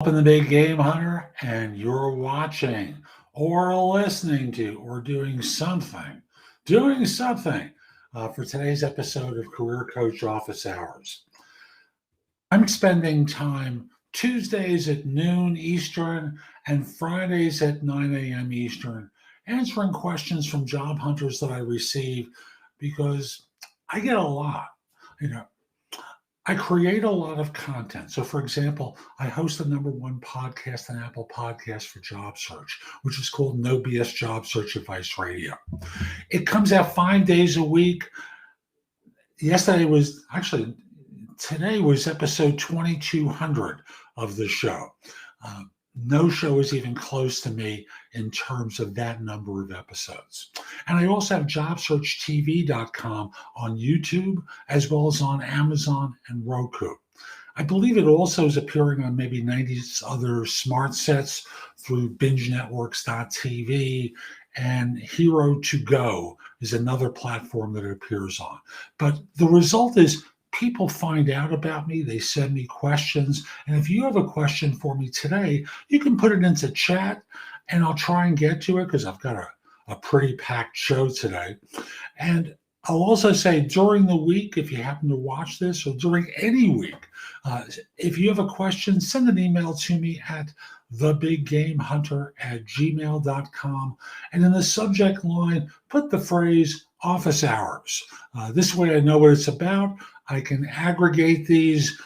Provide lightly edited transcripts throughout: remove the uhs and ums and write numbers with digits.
Up in the Big Game Hunter, and you're watching or listening to or doing something for today's episode of Career Coach Office Hours. I'm spending time Tuesdays at noon Eastern and Fridays at 9 a.m. Eastern answering questions from job hunters that I receive because I get a lot. You know, I create a lot of content. So, for example, I host the number one podcast on Apple Podcasts for job search, which is called No BS Job Search Advice Radio. It comes out 5 days a week. Today was episode 2200 of the show. Uh, no show is even close to me in terms of that number of episodes. And I also have jobsearchtv.com on YouTube, as well as on Amazon and Roku. I believe it also is appearing on maybe 90 other smart sets through bingenetworks.tv, and Hero2Go is another platform that it appears on. But the result is people find out about me, they send me questions, and if you have a question for me today, you can put it into chat, and I'll try and get to it because I've got a pretty packed show today. And I'll also say during the week, if you happen to watch this, or during any week, if you have a question, send an email to me at thebiggamehunter@gmail.com. And in the subject line, put the phrase office hours. This way I know what it's about. I can aggregate these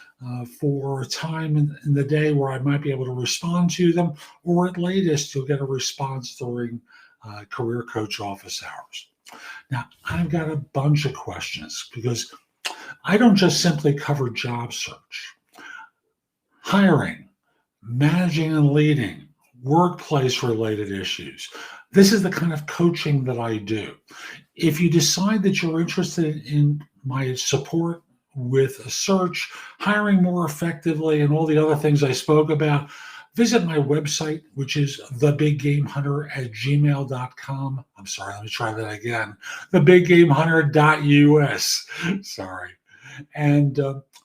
for a time in the day where I might be able to respond to them, or at latest, you'll get a response during Career Coach Office Hours. Now, I've got a bunch of questions because I don't just simply cover job search. Hiring, managing and leading, workplace-related issues. This is the kind of coaching that I do. If you decide that you're interested in my support with a search, hiring more effectively, and all the other things I spoke about, visit my website, which is thebiggamehunter@gmail.com. I'm sorry, let me try that again. thebiggamehunter.us. Sorry. And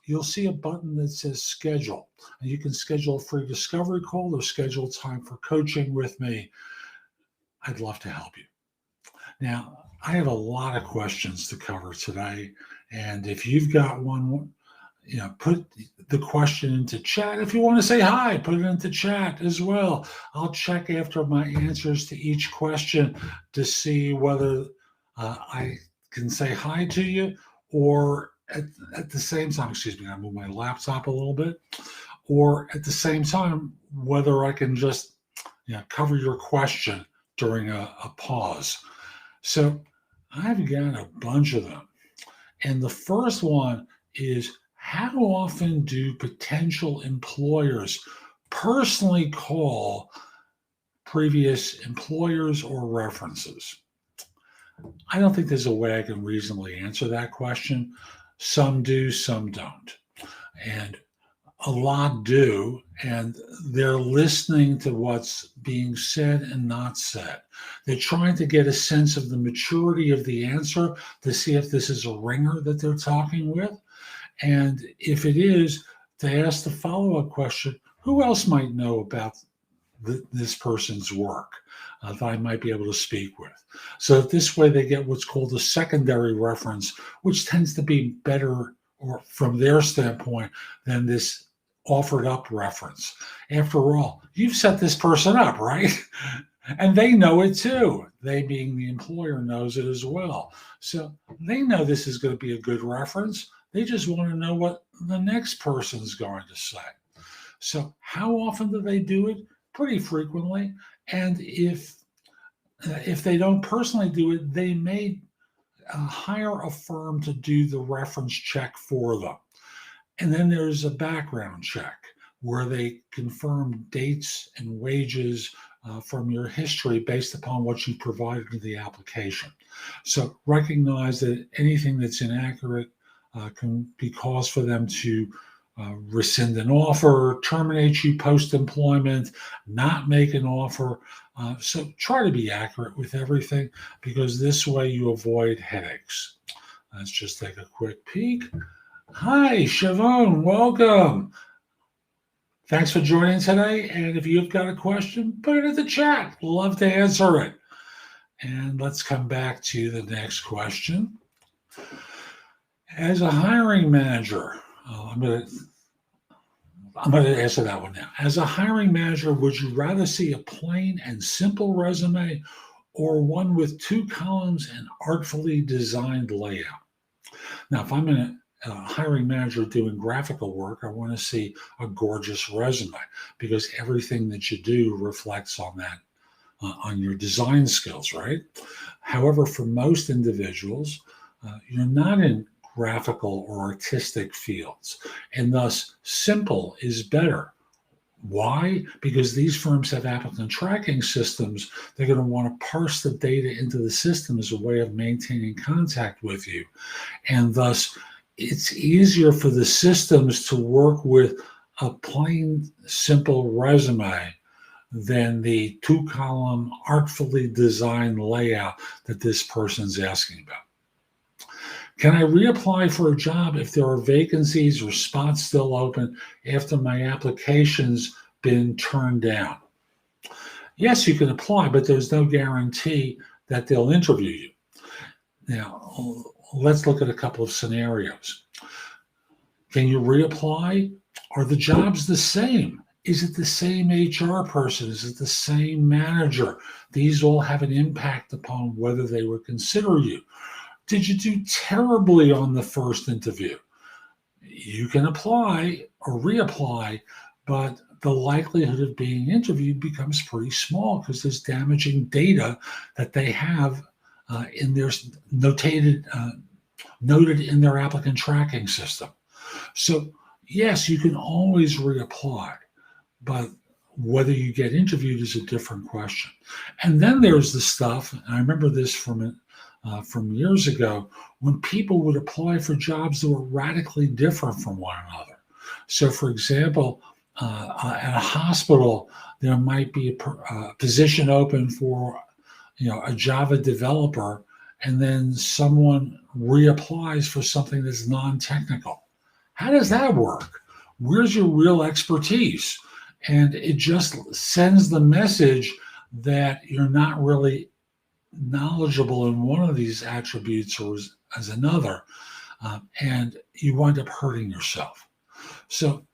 you'll see a button that says schedule. And you can schedule a free discovery call or schedule time for coaching with me. I'd love to help you. Now, I have a lot of questions to cover today. And if you've got one, put the question into chat. If you want to say hi, put it into chat as well. I'll check after my answers to each question to see whether I can say hi to you, or at the same time, excuse me, I move my laptop a little bit, or at the same time, whether I can just cover your question during a pause. So I've got a bunch of them. And the first one is, how often do potential employers personally call previous employers or references? I don't think there's a way I can reasonably answer that question. Some do, some don't. And a lot do, and they're listening to what's being said and not said. They're trying to get a sense of the maturity of the answer to see if this is a ringer that they're talking with. And if it is, they ask the follow-up question, who else might know about this person's work that I might be able to speak with? So that this way they get what's called a secondary reference, which tends to be better, or from their standpoint, than this offered up reference. After all, you've set this person up, right? And they know it too. They, being the employer, knows it as well. So they know this is going to be a good reference. They just want to know what the next person's going to say. So how often do they do it? Pretty frequently. And if they don't personally do it, they may hire a firm to do the reference check for them. And then there's a background check where they confirm dates and wages from your history based upon what you provided in the application. So recognize that anything that's inaccurate can be cause for them to rescind an offer, terminate you post-employment, not make an offer. So try to be accurate with everything, because this way you avoid headaches. Let's just take a quick peek. Hi, Siobhan, welcome. Thanks for joining today. And if you've got a question, put it in the chat. Love to answer it. And let's come back to the next question. As a hiring manager, I'm going to answer that one now. As a hiring manager, would you rather see a plain and simple resume or one with 2 columns and artfully designed layout? Now, if I'm a hiring manager doing graphical work, I want to see a gorgeous resume because everything that you do reflects on that, on your design skills, right? However, for most individuals, you're not in graphical or artistic fields, and thus simple is better. Why? Because these firms have applicant tracking systems. They're going to want to parse the data into the system as a way of maintaining contact with you. And thus, it's easier for the systems to work with a plain, simple resume than the 2-column, artfully designed layout that this person's asking about. Can I reapply for a job if there are vacancies or spots still open after my application's been turned down? Yes, you can apply, but there's no guarantee that they'll interview you. Now, let's look at a couple of scenarios. Can you reapply? Are the jobs the same? Is it the same HR person? Is it the same manager? These all have an impact upon whether they would consider you. Did you do terribly on the first interview? You can apply or reapply, but the likelihood of being interviewed becomes pretty small because there's damaging data that they have in their noted in their applicant tracking system. So yes, you can always reapply, but whether you get interviewed is a different question. And then there's the stuff, and I remember this from years ago, when people would apply for jobs that were radically different from one another. So for example, at a hospital, there might be a position open for a Java developer, and then someone reapplies for something that's non-technical. How does that work? Where's your real expertise? And it just sends the message that you're not really knowledgeable in one of these attributes or as another, and you wind up hurting yourself. So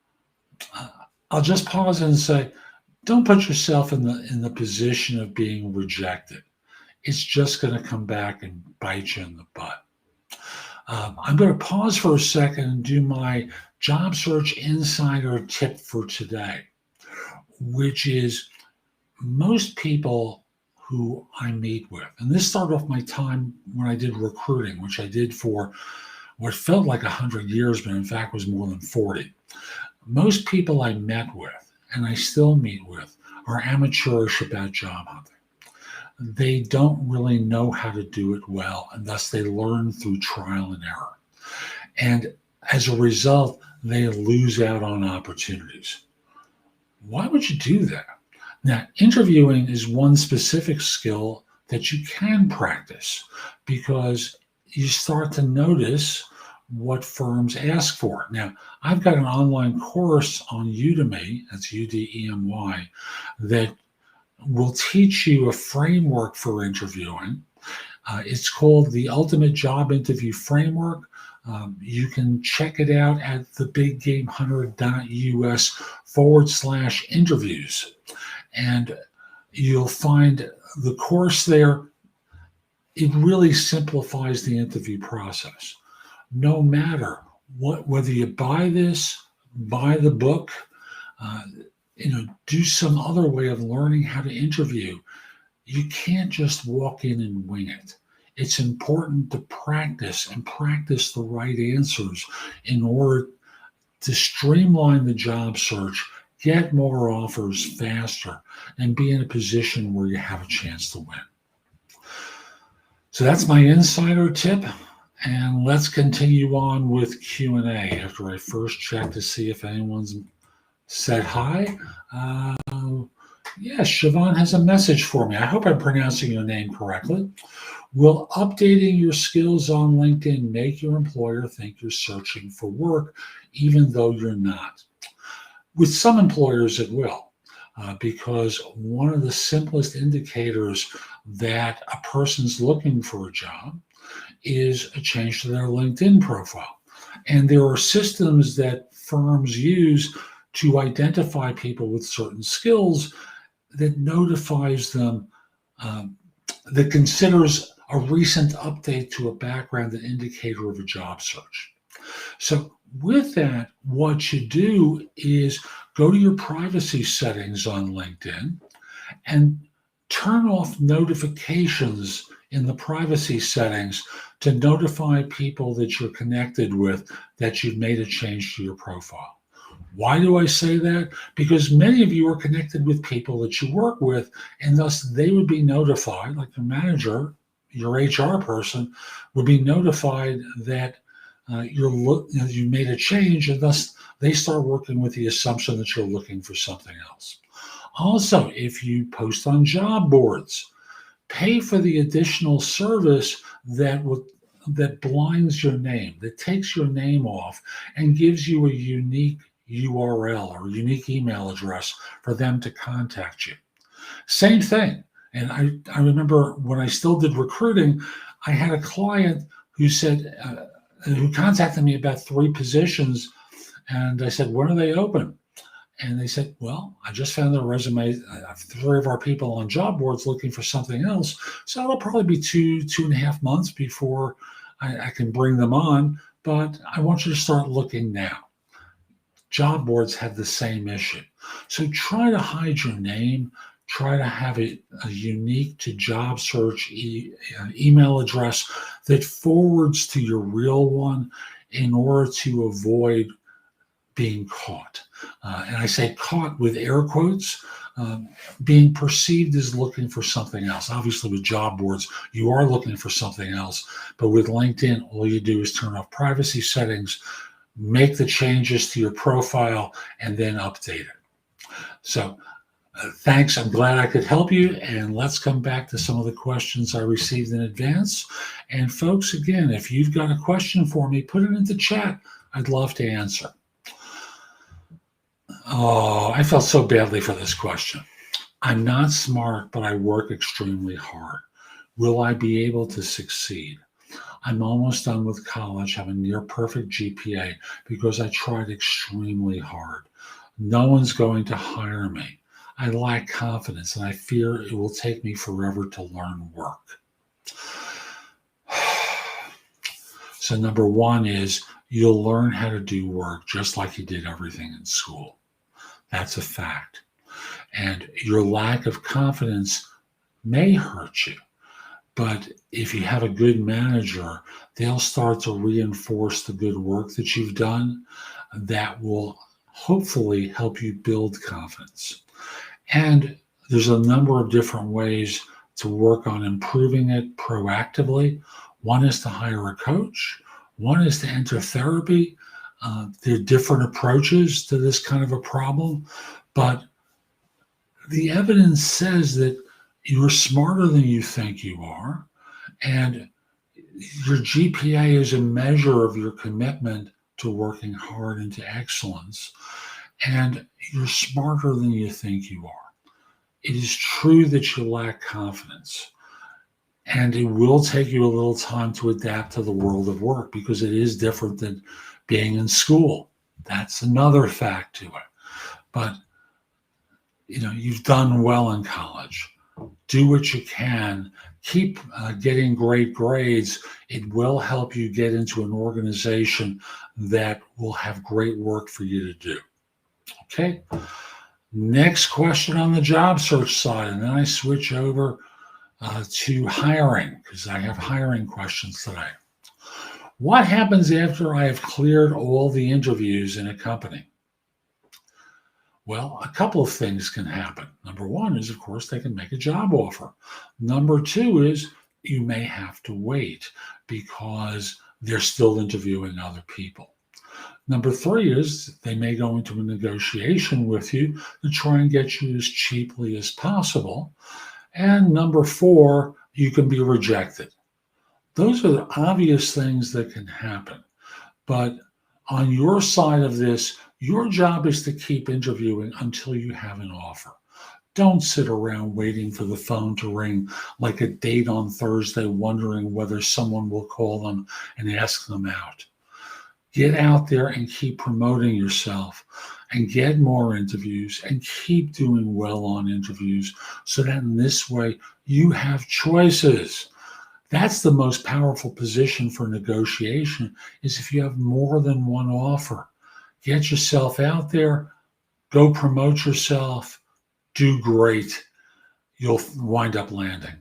I'll just pause and say, don't put yourself in the position of being rejected. It's just going to come back and bite you in the butt. I'm going to pause for a second and do my job search insider tip for today, which is most people who I meet with, and this started off my time when I did recruiting, which I did for what felt like 100 years, but in fact was more than 40. Most people I met with, and I still meet with, are amateurish about job hunting. They don't really know how to do it well, and thus they learn through trial and error. And as a result, they lose out on opportunities. Why would you do that? Now, interviewing is one specific skill that you can practice because you start to notice what firms ask for. Now, I've got an online course on Udemy, that's Udemy, that will teach you a framework for interviewing. It's called the Ultimate Job Interview Framework. You can check it out at thebiggamehunter.us/interviews. And you'll find the course there. It really simplifies the interview process. No matter whether you buy this, buy the book, do some other way of learning how to interview. You can't just walk in and wing it. It's important to practice the right answers in order to streamline the job search, get more offers faster, and be in a position where you have a chance to win. So that's my insider tip. And let's continue on with Q&A after I first check to see if anyone's said hi. Yes, Siobhan has a message for me. I hope I'm pronouncing your name correctly. Will updating your skills on LinkedIn make your employer think you're searching for work, even though you're not? With some employers, it will, because one of the simplest indicators that a person's looking for a job is a change to their LinkedIn profile. And there are systems that firms use to identify people with certain skills that notifies them, um, that considers a recent update to a background an indicator of a job search. So with that, what you do is go to your privacy settings on LinkedIn and turn off notifications in the privacy settings to notify people that you're connected with that you've made a change to your profile. Why do I say that? Because many of you are connected with people that you work with, and thus they would be notified, like your manager, your HR person would be notified that you made a change, and thus they start working with the assumption that you're looking for something else. Also, if you post on job boards, pay for the additional service that blinds your name, that takes your name off and gives you a unique URL or unique email address for them to contact you. Same thing. And I remember when I still did recruiting, I had a client who said, who contacted me about 3 positions. And I said, when are they open? And they said, well, I just found their resume. I have 3 of our people on job boards looking for something else. So it'll probably be 2.5 months before I can bring them on. But I want you to start looking now. Job boards have the same issue. So try to hide your name. Try to have a unique to job search email address that forwards to your real one in order to avoid being caught. And I say caught with air quotes, being perceived as looking for something else. Obviously, with job boards, you are looking for something else. But with LinkedIn, all you do is turn off privacy settings, make the changes to your profile, and then update it. So thanks. I'm glad I could help you. And let's come back to some of the questions I received in advance. And folks, again, if you've got a question for me, put it into chat. I'd love to answer. Oh, I felt so badly for this question. I'm not smart, but I work extremely hard. Will I be able to succeed? I'm almost done with college, have a near perfect GPA because I tried extremely hard. No one's going to hire me. I lack confidence and I fear it will take me forever to learn work. So number 1 is you'll learn how to do work just like you did everything in school. That's a fact. And your lack of confidence may hurt you. But if you have a good manager, they'll start to reinforce the good work that you've done. That will hopefully help you build confidence. And there's a number of different ways to work on improving it proactively. One is to hire a coach. One is to enter therapy. There are different approaches to this kind of a problem, but the evidence says that you're smarter than you think you are, and your GPA is a measure of your commitment to working hard into excellence, and you're smarter than you think you are. It is true that you lack confidence, and it will take you a little time to adapt to the world of work because it is different than being in school. That's another fact to it. But you've done well in college. Do what you can. Keep getting great grades. It will help you get into an organization that will have great work for you to do. Okay. Next question on the job search side, and then I switch over to hiring because I have hiring questions today. What happens after I have cleared all the interviews in a company? Well, a couple of things can happen. Number 1 is, of course, they can make a job offer. Number 2 is you may have to wait because they're still interviewing other people. Number 3 is they may go into a negotiation with you to try and get you as cheaply as possible. And number 4, you can be rejected. Those are the obvious things that can happen. But On your side of this, your job is to keep interviewing until you have an offer. Don't sit around waiting for the phone to ring like a date on Thursday, wondering whether someone will call them and ask them out. Get out there and keep promoting yourself and get more interviews and keep doing well on interviews so that in this way you have choices. That's the most powerful position for negotiation, is if you have more than one offer. Get yourself out there, go promote yourself, do great. You'll wind up landing.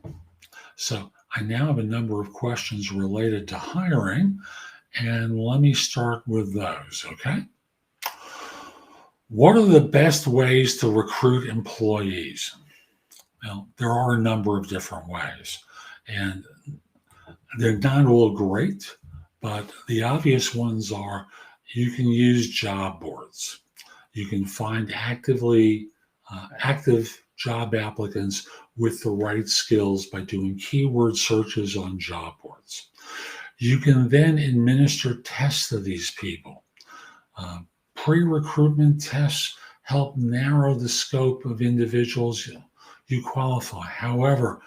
So I now have a number of questions related to hiring, and let me start with those, okay? What are the best ways to recruit employees? Well, there are a number of different ways, and they're not all great, but the obvious ones are you can use job boards. You can find active job applicants with the right skills by doing keyword searches on job boards. You can then administer tests to these people. Pre-recruitment tests help narrow the scope of individuals you qualify. However,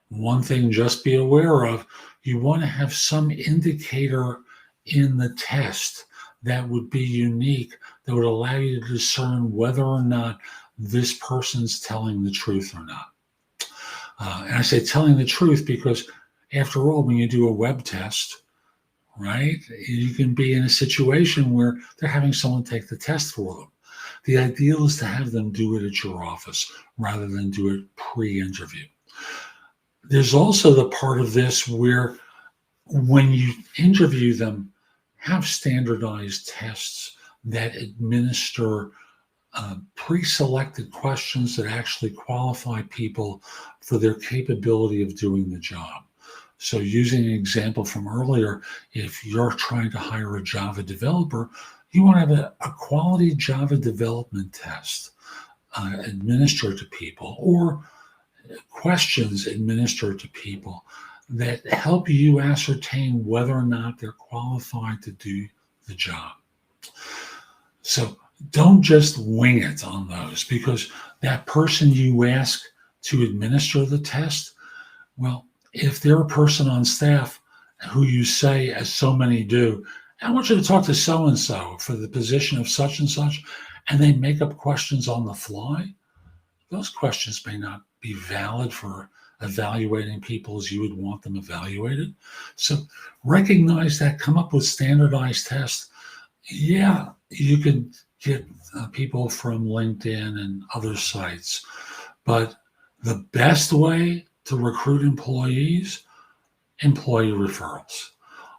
one thing just be aware of, you want to have some indicator in the test that would be unique, that would allow you to discern whether or not this person's telling the truth or not. And I say telling the truth because, after all, when you do a web test, right, you can be in a situation where they're having someone take the test for them. The ideal is to have them do it at your office rather than do it pre-interview. There's also the part of this where when you interview them, have standardized tests that administer pre-selected questions that actually qualify people for their capability of doing the job. So using an example from earlier, if you're trying to hire a Java developer, you want to have a quality Java development test administered to people, or questions administered to people that help you ascertain whether or not they're qualified to do the job. So don't just wing it on those, because that person you ask to administer the test, well, if they're a person on staff who you say, as so many do, I want you to talk to so-and-so for the position of such and such, and they make up questions on the fly, those questions may not be valid for evaluating people as you would want them evaluated. So recognize that, come up with standardized tests. Yeah, you can get people from LinkedIn and other sites, but the best way to recruit employees, employee referrals.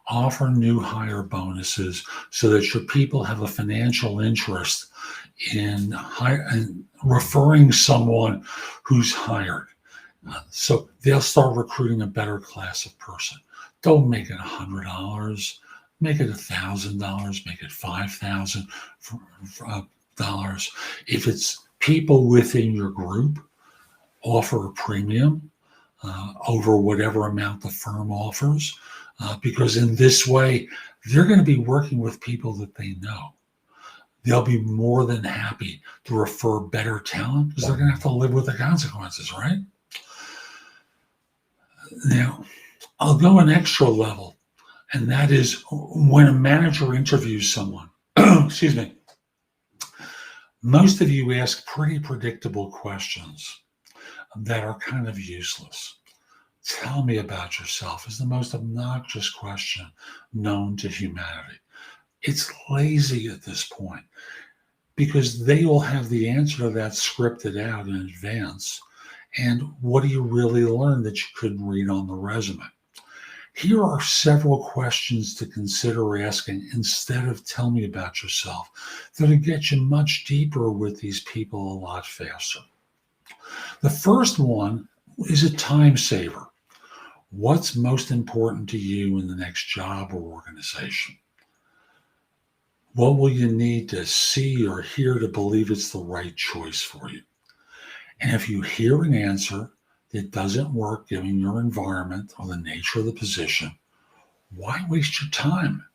Offer new hire bonuses so that your people have a financial interest in referring someone who's hired. So they'll start recruiting a better class of person. Don't make it $100. Make it $1,000. Make it $5,000. If it's people within your group, offer a premium over whatever amount the firm offers, because in this way, they're going to be working with people that they know. They'll be more than happy to refer better talent because they're going to have to live with the consequences, right? Now, I'll go an extra level, and that is when a manager interviews someone, excuse me, most of you ask pretty predictable questions that are kind of useless. Tell me about yourself is the most obnoxious question known to humanity. It's lazy at this point because they will have the answer to that scripted out in advance. And what do you really learn that you couldn't read on the resume? Here are several questions to consider asking instead of tell me about yourself that'll get you much deeper with these people a lot faster. The first one is a time saver. What's most important to you in the next job or organization? What will you need to see or hear to believe it's the right choice for you? And if you hear an answer that doesn't work given your environment or the nature of the position, why waste your time?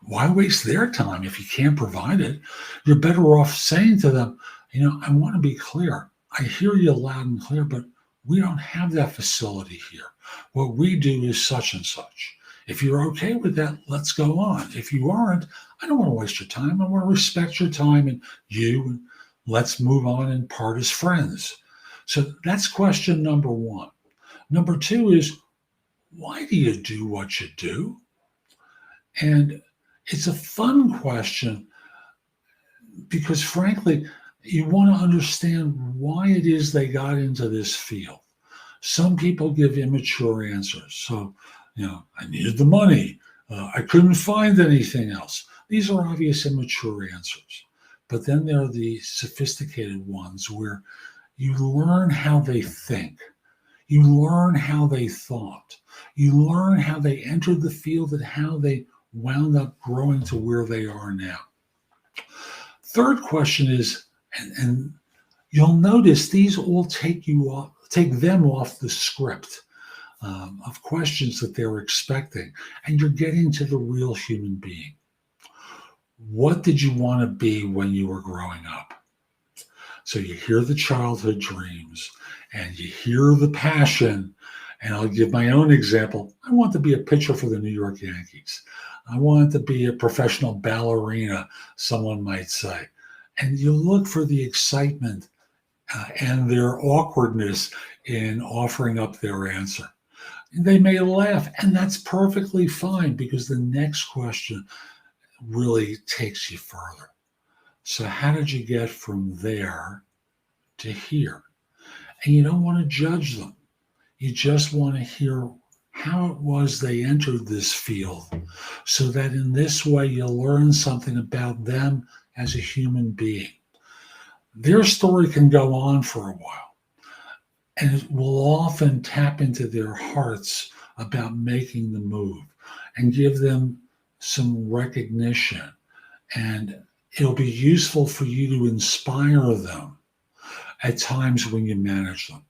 Why waste their time if you can't provide it? You're better off saying to them, I want to be clear. I hear you loud and clear, but we don't have that facility here. What we do is such and such. If you're okay with that, let's go on. If you aren't, I don't want to waste your time. I want to respect your time and you. And let's move on and part as friends. So that's question number one. Number two is, why do you do what you do? And it's a fun question because, frankly, you want to understand why it is they got into this field. Some people give immature answers. So, I needed the money. I couldn't find anything else. These are obvious immature answers. But then there are the sophisticated ones where you learn how they think. You learn how they thought. You learn how they entered the field and how they wound up growing to where they are now. Third question is, and you'll notice these all take them off the script of questions that they're expecting, and you're getting to the real human being. What did you want to be when you were growing up? So you hear the childhood dreams and you hear the passion. And I'll give my own example. I want to be a pitcher for the New York Yankees. I want to be a professional ballerina, someone might say. And you look for the excitement and their awkwardness in offering up their answer. They may laugh, and that's perfectly fine because the next question really takes you further. So how did you get from there to here? And you don't want to judge them. You just want to hear how it was they entered this field so that in this way you'll learn something about them as a human being. Their story can go on for a while, and it will often tap into their hearts about making the move and give them some recognition. And it'll be useful for you to inspire them at times when you manage them.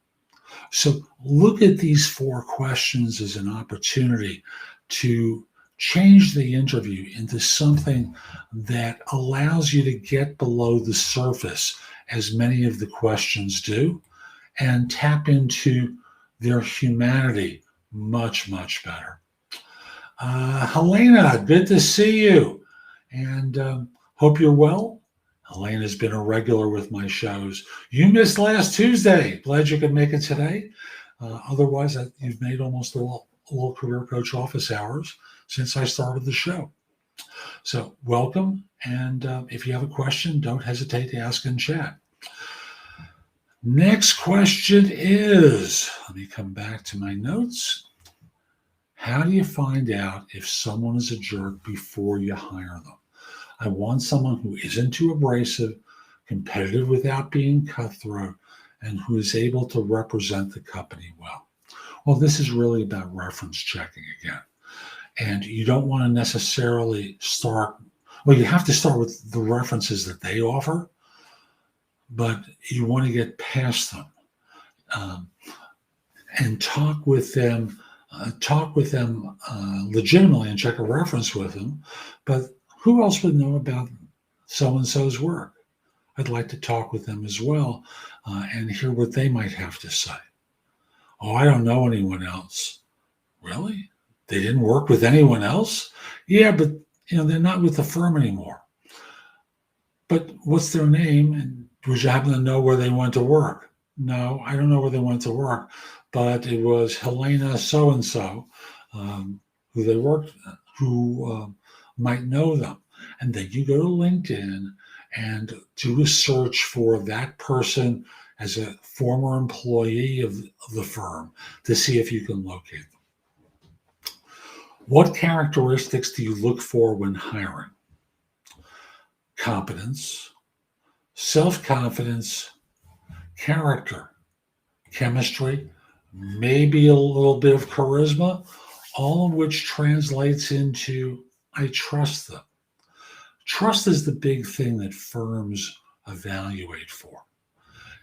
So look at these 4 questions as an opportunity to change the interview into something that allows you to get below the surface, as many of the questions do, and tap into their humanity much, much better. Helena, good to see you, and hope you're well. Helena's been a regular with my shows. You missed last Tuesday. Glad you could make it today. Otherwise, you've made almost all career coach office hours since I started the show. So welcome. And if you have a question, don't hesitate to ask in chat. Next question is, let me come back to my notes. How do you find out if someone is a jerk before you hire them? I want someone who isn't too abrasive, competitive without being cutthroat, and who is able to represent the company well. Well, this is really about reference checking again. And you don't want to necessarily start, well, you have to start with the references that they offer, but you want to get past them and talk with them legitimately and check a reference with them. But who else would know about so-and-so's work? I'd like to talk with them as well and hear what they might have to say. Oh, I don't know anyone else. Really? They didn't work with anyone else? Yeah, but they're not with the firm anymore. But what's their name? And would you happen to know where they went to work? No, I don't know where they went to work, but it was Helena so-and-so who they worked, who might know them. And then you go to LinkedIn and do a search for that person as a former employee of the firm to see if you can locate them. What characteristics do you look for when hiring? Competence, self-confidence, character, chemistry, maybe a little bit of charisma, all of which translates into I trust them. Trust is the big thing that firms evaluate for.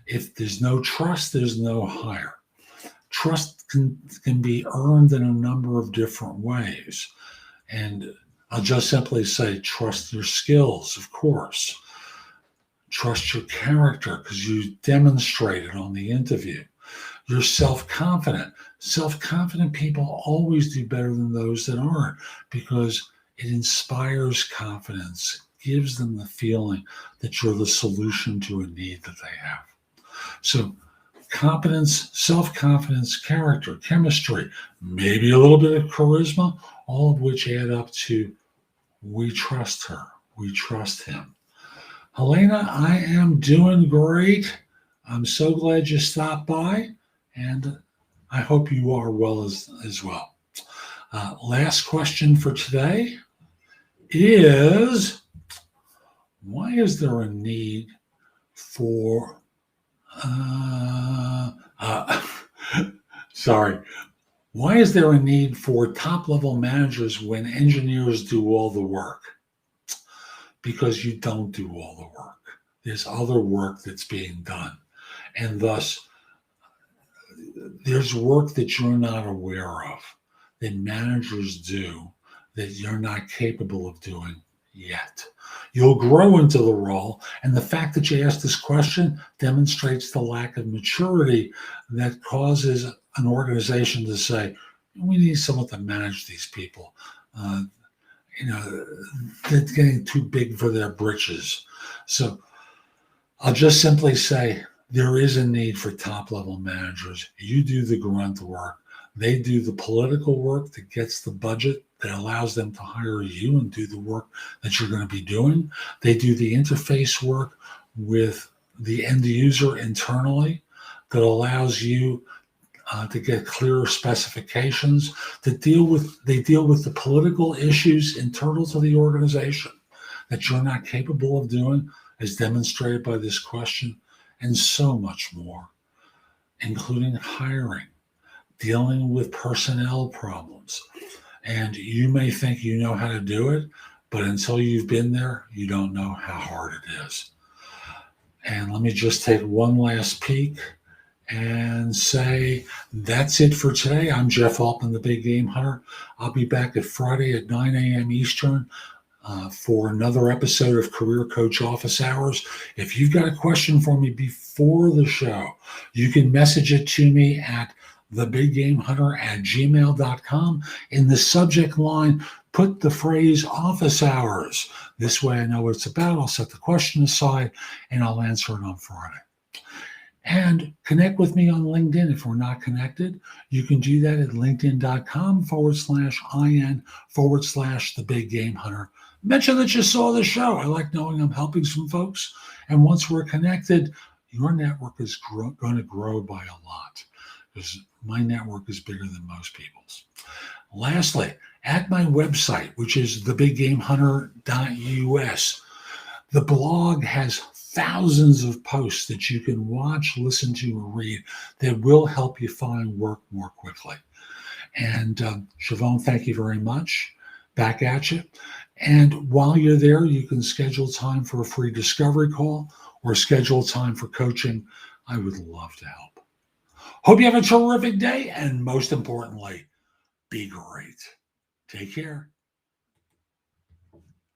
If there's no trust, there's no hire. Trust can be earned in a number of different ways. And I'll just simply say, trust your skills, of course. Trust your character because you demonstrated on the interview. You're self-confident. Self-confident people always do better than those that aren't because it inspires confidence, gives them the feeling that you're the solution to a need that they have. So competence, self-confidence, character, chemistry, maybe a little bit of charisma, all of which add up to we trust her, we trust him. Helena, I am doing great. I'm so glad you stopped by, and I hope you are well as well. Last question for today is, why is there a need for, sorry, why is there a need for top-level managers when engineers do all the work? Because you don't do all the work. There's other work that's being done. And thus, there's work that you're not aware of, that managers do, that you're not capable of doing yet. You'll grow into the role. And the fact that you asked this question demonstrates the lack of maturity that causes an organization to say, we need someone to manage these people. They're getting too big for their britches. So I'll just simply say there is a need for top-level managers. You do the grunt work. They do the political work that gets the budget that allows them to hire you and do the work that you're going to be doing. They do the interface work with the end user internally that allows you to get clearer specifications. They deal with the political issues internal to the organization that you're not capable of doing, as demonstrated by this question, and so much more, including hiring, dealing with personnel problems. And you may think you know how to do it, but until you've been there, you don't know how hard it is. And let me just take one last peek and say that's it for today. I'm Jeff Altman, the Big Game Hunter. I'll be back at Friday at 9 a.m. Eastern for another episode of Career Coach Office Hours. If you've got a question for me before the show, you can message it to me at thebiggamehunter@gmail.com. In the subject line, put the phrase office hours. This way I know what it's about. I'll set the question aside and I'll answer it on Friday. And connect with me on LinkedIn if we're not connected. You can do that at linkedin.com/IN/the Big Game Hunter. Mention that you saw the show. I like knowing I'm helping some folks. And once we're connected, your network is going to grow by a lot because my network is bigger than most people's. Lastly, at my website, which is thebiggamehunter.us, the blog has thousands of posts that you can watch, listen to, or read that will help you find work more quickly. And Siobhan, thank you very much. Back at you. And while you're there, you can schedule time for a free discovery call or schedule time for coaching. I would love to help. Hope you have a terrific day. And most importantly, be great. Take care.